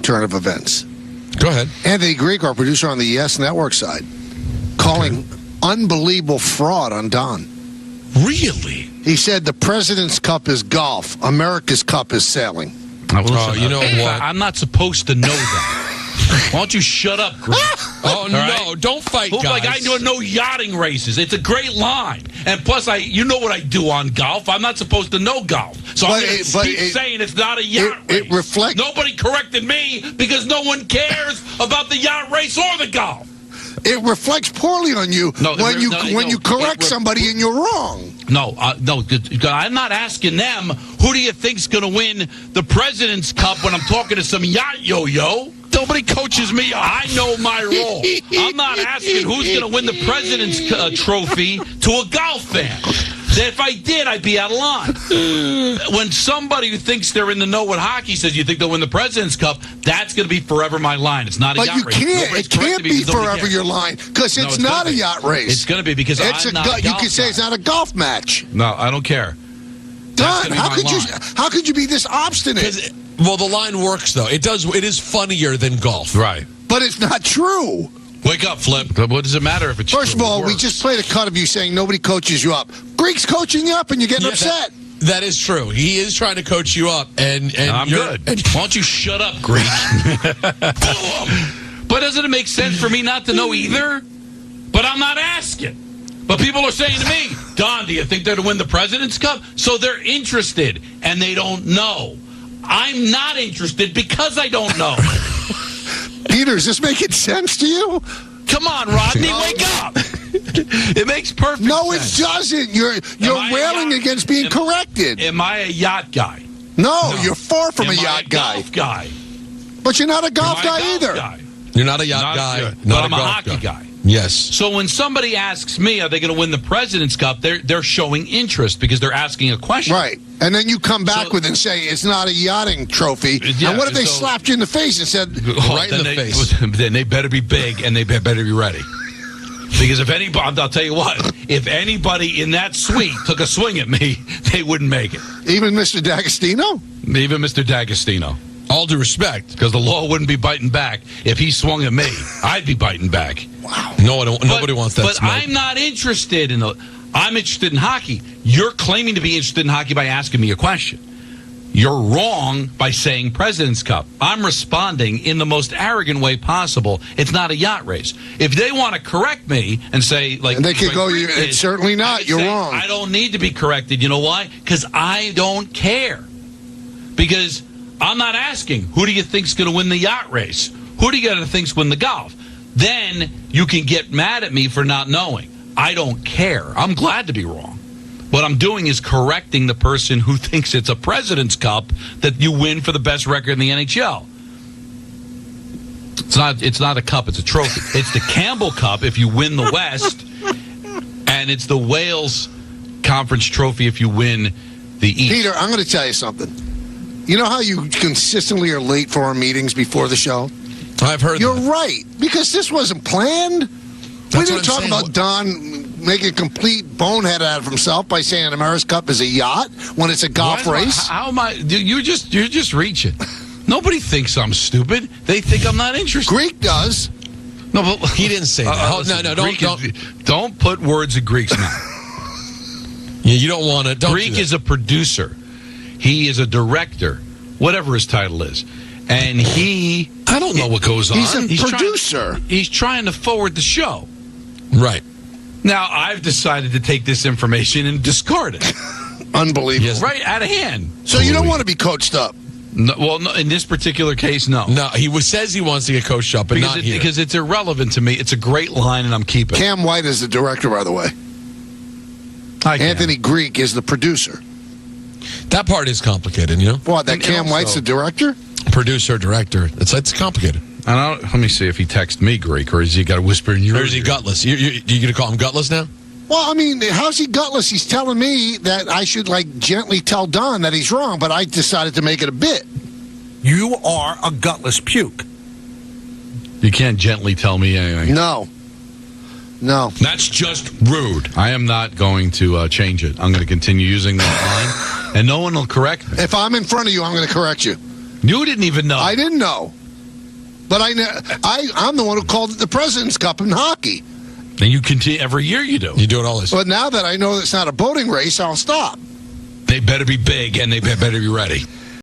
turn of events. Go ahead. Anthony Greek, our producer on the Yes Network side, calling unbelievable fraud on Don. Really? He said the President's Cup is golf. America's Cup is sailing. You know what? I'm not supposed to know that. Why don't you shut up, Greg? Oh, no. Right? Don't fight, guys. Like, I don't know yachting races. It's a great line. And plus, you know what I do on golf. I'm not supposed to know golf. So I'm going to keep saying it's not a yacht race. It reflects... Nobody corrected me because no one cares about the yacht race or the golf. It reflects poorly on you when you correct somebody and you're wrong. No, I'm not asking them, who do you think's going to win the President's Cup when I'm talking to some yacht yo-yo? Nobody coaches me. I know my role. I'm not asking who's going to win the President's Trophy to a golf fan. If I did, I'd be out of line. When somebody who thinks they're in the know with hockey says you think they'll win the President's Cup, that's going to be forever my line. It's not a yacht race. But you can't. It can't be forever your line because it's not a yacht race. It's going to be because I'm not a golf You can say it's not a golf match. No, I don't care. Don, how could you be this obstinate? Well, the line works, though. It does. It is funnier than golf. Right. But it's not true. Wake up, Flip. What does it matter if it's First true? of all, we just played a cut of you saying nobody coaches you up. Greek's coaching you up, and you're getting upset. That is true. He is trying to coach you up, and I'm good. Why don't you shut up, Greek? But doesn't it make sense for me not to know either? But I'm not asking. But people are saying to me, Don, do you think they're to win the President's Cup? So they're interested, and they don't know. I'm not interested because I don't know. Peter, is this making sense to you? Come on, Rodney, wake up. It makes perfect sense. No, it doesn't. You're railing against being corrected. Am I a yacht guy? No, you're far from a yacht guy. Golf guy. But you're not a golf guy either. You're not a yacht guy. But I'm a hockey guy. Yes. So when somebody asks me, are they going to win the President's Cup, they're showing interest because they're asking a question. Right. And then you come back with and say, it's not a yachting trophy. Yeah, and what if they slapped you in the face and said, right in the face? Then they better be big and they better be ready. Because if anybody, I'll tell you what, if anybody in that suite took a swing at me, they wouldn't make it. Even Mr. D'Agostino? Even Mr. D'Agostino. All due respect. Because the law wouldn't be biting back. If he swung at me, I'd be biting back. Wow. Nobody wants that smoke. I'm not interested in I'm interested in hockey. You're claiming to be interested in hockey by asking me a question. You're wrong by saying President's Cup. I'm responding in the most arrogant way possible. It's not a yacht race. If they want to correct me and say, like... And they could go, it's certainly not. You're wrong. I don't need to be corrected. You know why? Because I don't care. Because I'm not asking, who do you think's going to win the yacht race? Who do you think's win the golf? Then you can get mad at me for not knowing. I don't care. I'm glad to be wrong. What I'm doing is correcting the person who thinks it's a President's Cup that you win for the best record in the NHL. It's not a cup, it's a trophy. It's the Campbell Cup if you win the West, and it's the Wales Conference Trophy if you win the East. Peter, I'm going to tell you something. You know how you consistently are late for our meetings before the show? I've heard You're right, because this wasn't planned. We didn't talk about Don making a complete bonehead out of himself by saying America's Cup is a yacht when it's a golf race. How am I? You're just reaching. Nobody thinks I'm stupid. They think I'm not interested. Greek does. No, but he didn't say that. Don't put words in Greek's mouth. Yeah, you don't want to. Greek is a producer. He is a director, whatever his title is. And I don't know what goes on. He's a producer. He's trying to forward the show. Right. Now, I've decided to take this information and discard it. Unbelievable. Yes. Right out of hand. So you don't want to be coached up? No, well, no, in this particular case, no. No, he says he wants to get coached up, but not here. Because it's irrelevant to me. It's a great line, and I'm keeping it. Cam White is the director, by the way. Anthony Greek is the producer. That part is complicated, you know? What, that Cam White's the director? Producer, director. It's complicated. Let me see if he texts me Greek, or has he got to whisper in your ear? Or is he gutless? You going to call him gutless now? Well, I mean, how's he gutless? He's telling me that I should, gently tell Don that he's wrong, but I decided to make it a bit. You are a gutless puke. You can't gently tell me anything. No. That's just rude. I am not going to change it. I'm going to continue using that line, and no one will correct me. If I'm in front of you, I'm going to correct you. You didn't even know. I didn't know. But I'm the one who called it the President's Cup in hockey. And you continue every year. You do. You do it always. But now that I know it's not a boating race, I'll stop. They better be big and they better be ready.